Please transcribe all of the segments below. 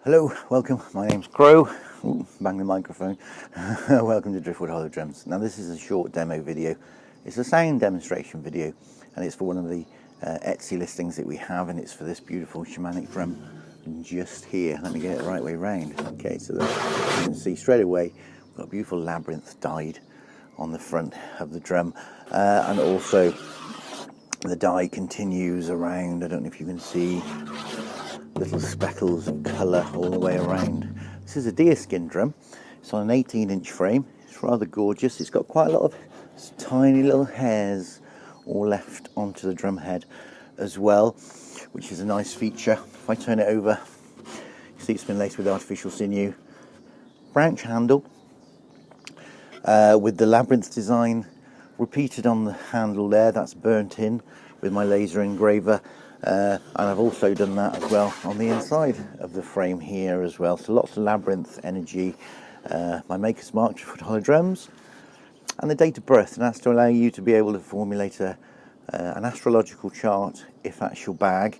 Hello, welcome. My name's Crow. Ooh, bang the microphone. Welcome to Driftwood Hollow Drums. Now this is a short demo video. It's a sound demonstration video, and it's for one of the Etsy listings that we have, and it's for this beautiful shamanic drum just here. Let me get it the right way round. Okay, so that you can see straight away we've got a beautiful labyrinth dyed on the front of the drum, and also the dye continues around. I don't know if you can see little speckles of colour all the way around. This is a deerskin drum. It's on an 18-inch frame. It's rather gorgeous. It's got quite a lot of tiny little hairs all left onto the drum head as well, which is a nice feature. If I turn it over, you see it's been laced with artificial sinew. Branch handle with the labyrinth design repeated on the handle there. That's burnt in with my laser engraver. And I've also done that as well on the inside of the frame here as well. So lots of labyrinth energy. My maker's mark, Driftwood Hollow Drums, and the date of birth. And that's to allow you to be able to formulate an astrological chart if that's your bag.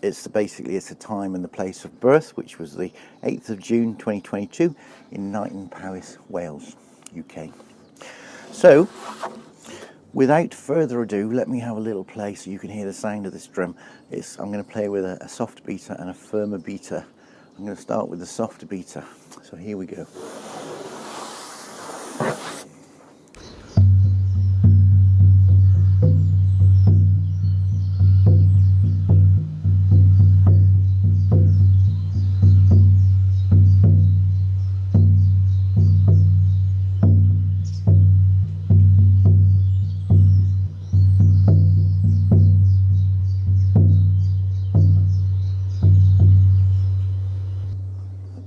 It's basically a time and the place of birth, which was the 8th of June 2022 in Knighton, Powys, Wales, UK. So, without further ado, let me have a little play so you can hear the sound of this drum. I'm going to play with a soft beater and a firmer beater. I'm going to start with the soft beater. So here we go.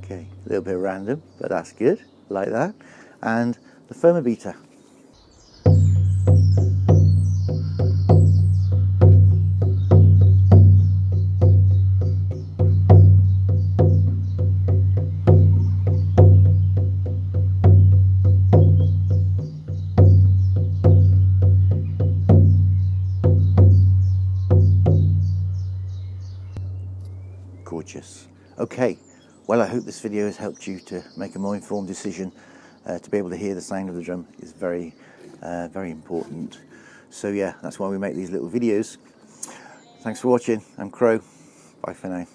Okay, a little bit random, but that's good, like that. And the firmer beater. Gorgeous. Okay. Well, I hope this video has helped you to make a more informed decision. To be able to hear the sound of the drum is very, very important. So yeah, that's why we make these little videos. Thanks for watching. I'm Crow. Bye for now.